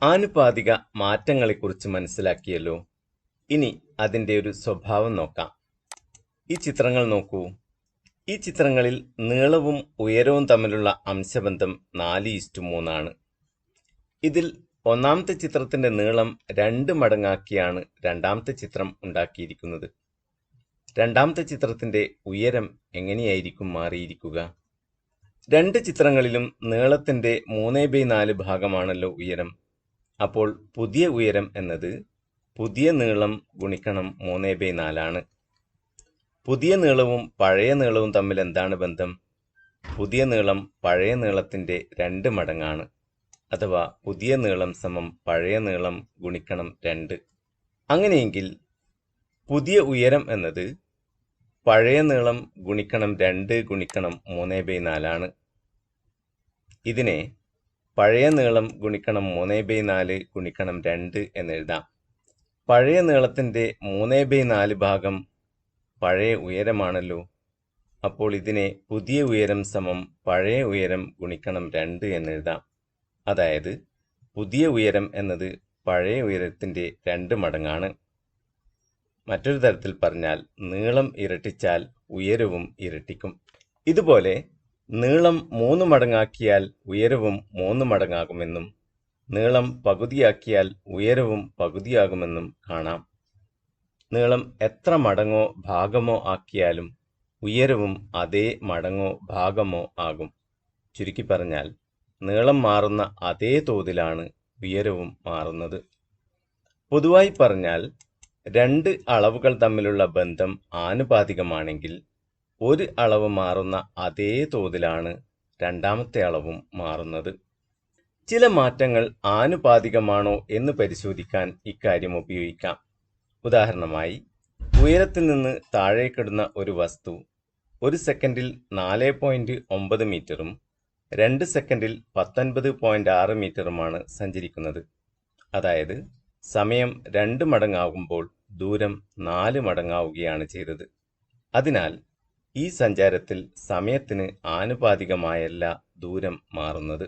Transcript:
ആനുപാതിക മാറ്റങ്ങളെക്കുറിച്ച് മനസ്സിലാക്കിയല്ലോ. ഇനി അതിൻ്റെ ഒരു സ്വഭാവം നോക്കാം. ഈ ചിത്രങ്ങൾ നോക്കൂ. ഈ ചിത്രങ്ങളിൽ നീളവും ഉയരവും തമ്മിലുള്ള അംശബന്ധം 4:3 ആണ്. ഇതിൽ ഒന്നാമത്തെ ചിത്രത്തിന്റെ നീളം 2 മടങ്ങാക്കിയാണ് രണ്ടാമത്തെ ചിത്രം ഉണ്ടാക്കിയിരിക്കുന്നത്. രണ്ടാമത്തെ ചിത്രത്തിന്റെ ഉയരം എങ്ങനെയായിരിക്കും മാറിയിരിക്കുക? രണ്ട് ചിത്രങ്ങളിലും നീളത്തിന്റെ 3/4 ഭാഗമാണല്ലോ ഉയരം. അപ്പോൾ പുതിയ ഉയരം എന്നത് പുതിയ നീളം ഗുണിക്കണം 3/4 ആണ്. പുതിയ നീളവും പഴയ നീളവും തമ്മിൽ എന്താണ് ബന്ധം? പുതിയ നീളം പഴയ നീളത്തിന്റെ 2 മടങ്ങാണ്. അഥവാ പുതിയ നീളം സമം പഴയ നീളം ഗുണിക്കണം 2. അങ്ങനെയെങ്കിൽ പുതിയ ഉയരം എന്നത് പഴയ നീളം ഗുണിക്കണം 2 ഗുണിക്കണം 3/4 ആണ്. ഇതിനെ പഴയ നീളം ഗുണിക്കണം 3/4 ഗുണിക്കണം 2 എന്നെഴുതാം. പഴയ നീളത്തിന്റെ 3/4 ഭാഗം പഴയ ഉയരമാണല്ലോ. അപ്പോൾ ഇതിനെ പുതിയ ഉയരം സമം പഴയ ഉയരം ഗുണിക്കണം 2 എന്നെഴുതാം. അതായത് പുതിയ ഉയരം എന്നത് പഴയ ഉയരത്തിന്റെ 2 മടങ്ങാണ്. മറ്റൊരു തരത്തിൽ പറഞ്ഞാൽ നീളം ഇരട്ടിച്ചാൽ ഉയരവും ഇരട്ടിക്കും. ഇതുപോലെ നീളം 3 മടങ്ങാക്കിയാൽ ഉയരവും 3 മടങ്ങാകുമെന്നും നീളം പകുതിയാക്കിയാൽ ഉയരവും പകുതിയാകുമെന്നും കാണാം. നീളം എത്ര മടങ്ങോ ഭാഗമോ ആക്കിയാലും ഉയരവും അതേ മടങ്ങോ ഭാഗമോ ആകും. ചുരുക്കി പറഞ്ഞാൽ നീളം മാറുന്ന അതേ തോതിലാണ് ഉയരവും മാറുന്നത്. പൊതുവായി പറഞ്ഞാൽ രണ്ട് അളവുകൾ തമ്മിലുള്ള ബന്ധം ആനുപാതികമാണെങ്കിൽ ഒരു അളവ് മാറുന്ന അതേ തോതിലാണ് രണ്ടാമത്തെ അളവും മാറുന്നത്. ചില മാറ്റങ്ങൾ ആനുപാതികമാണോ എന്ന് പരിശോധിക്കാൻ ഇക്കാര്യം ഉപയോഗിക്കാം. ഉദാഹരണമായി, ഉയരത്തിൽ നിന്ന് താഴേക്കിടുന്ന ഒരു വസ്തു 1 സെക്കൻഡിൽ 4.9 മീറ്ററും 2 സെക്കൻഡിൽ 19.6 മീറ്ററുമാണ് സഞ്ചരിക്കുന്നത്. അതായത് സമയം 2 മടങ്ങാകുമ്പോൾ ദൂരം 4 മടങ്ങാവുകയാണ് ചെയ്തത്. അതിനാൽ ഈ സഞ്ചാരത്തിൽ സമയത്തിന് ആനുപാതികമായല്ല ദൂരം മാറുന്നത്.